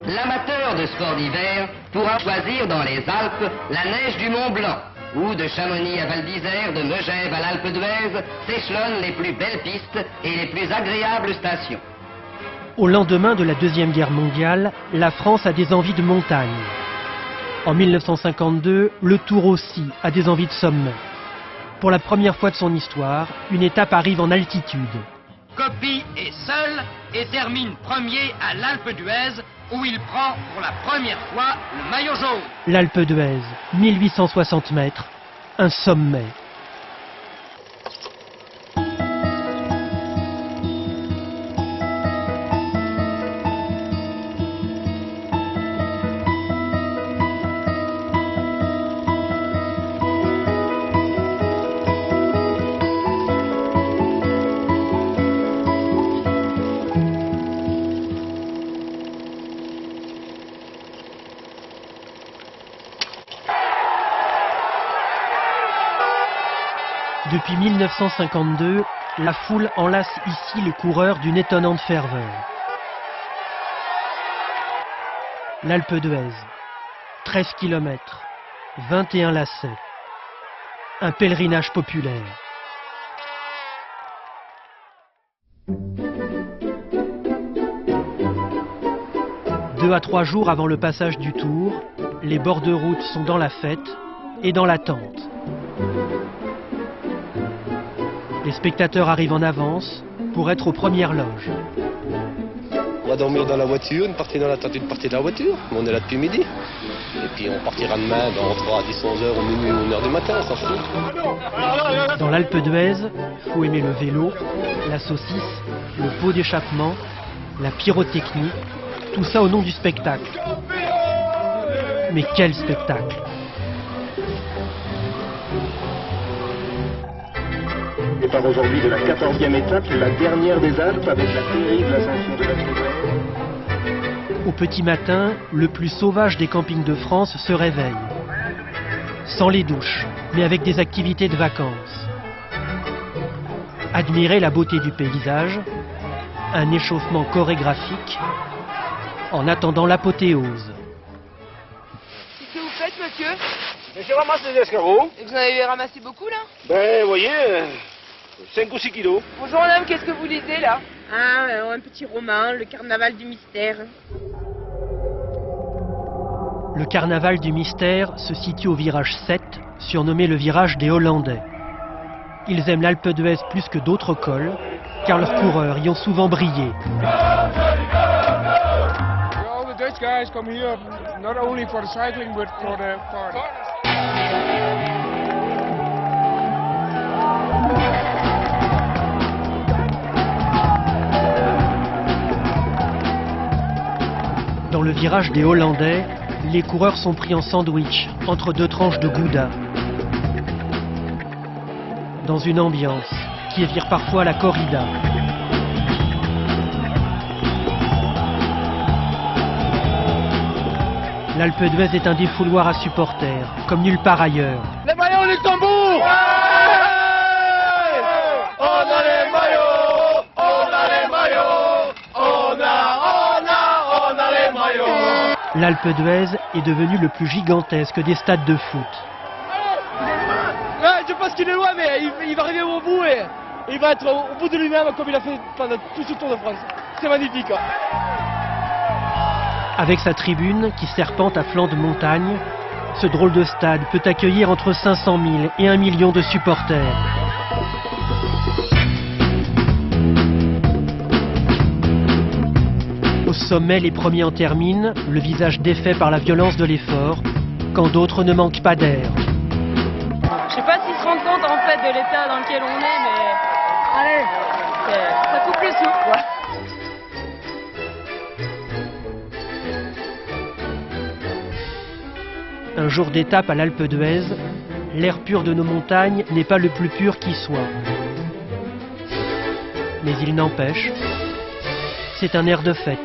L'amateur de sport d'hiver pourra choisir dans les Alpes la neige du Mont Blanc, ou de Chamonix à Val d'Isère, de Megève à l'Alpe d'Huez, s'échelonnent les plus belles pistes et les plus agréables stations. Au lendemain de la Deuxième Guerre mondiale, la France a des envies de montagne. En 1952, le Tour aussi a des envies de sommet. Pour la première fois de son histoire, une étape arrive en altitude. Coppi est seul et termine premier à l'Alpe d'Huez, où il prend pour la première fois le maillot jaune. L'Alpe d'Huez, 1860 mètres, un sommet. Depuis 1952, la foule enlace ici les coureurs d'une étonnante ferveur. L'Alpe d'Huez, 13 km, 21 lacets, un pèlerinage populaire. Deux à 3 jours avant le passage du Tour, les bords de route sont dans la fête et dans l'attente. Les spectateurs arrivent en avance pour être aux premières loges. On va dormir dans la voiture, une partie dans la tente, une partie dans la voiture. On est là depuis midi. Et puis on partira demain, on rentrera à 10, 11 h, au minuit ou 1 h du matin, on s'en fout. Dans l'Alpe d'Huez, faut aimer le vélo, la saucisse, le pot d'échappement, la pyrotechnie, tout ça au nom du spectacle. Mais quel spectacle! Départ aujourd'hui de la 14e étape, la dernière des Alpes, avec la terrible ascension de l'Alpe d'Huez. Au petit matin, le plus sauvage des campings de France se réveille. Sans les douches, mais avec des activités de vacances. Admirer la beauté du paysage, un échauffement chorégraphique, en attendant l'apothéose. Qu'est-ce que vous faites, monsieur? Je ramasse les escargots. Et vous en avez ramassé beaucoup, là? Ben, vous voyez, 5 ou 6 kilos. Bonjour, madame, qu'est-ce que vous lisez, là? Ah, un petit roman, Le Carnaval du Mystère. Le Carnaval du Mystère se situe au virage 7, surnommé le virage des Hollandais. Ils aiment l'Alpe d'Huez plus que d'autres cols, car leurs coureurs y ont souvent brillé. All the Dutch guys come here not only for the cycling but for the party. Dans le virage des Hollandais, les coureurs sont pris en sandwich entre deux tranches de gouda. Dans une ambiance qui vire parfois à la corrida. L'Alpe d'Huez est un défouloir à supporters, comme nulle part ailleurs. Les maillots Luxembourg! Ouais, on a les maillots! On a les maillots! On a les maillots! L'Alpe d'Huez est devenu le plus gigantesque des stades de foot. Ouais, je pense qu'il est loin, mais il va arriver au bout et il va être au bout de lui-même comme il a fait pendant tout ce Tour de France. C'est magnifique. Avec sa tribune qui serpente à flanc de montagne, ce drôle de stade peut accueillir entre 500 000 et 1 million de supporters. Au sommet, les premiers en terminent, le visage défait par la violence de l'effort, quand d'autres ne manquent pas d'air. Je sais pas s'ils se rendent compte, en fait, de l'état dans lequel on est, mais... Allez, ça coupe le souffle, quoi. Un jour d'étape à l'Alpe d'Huez, l'air pur de nos montagnes n'est pas le plus pur qui soit. Mais il n'empêche, c'est un air de fête.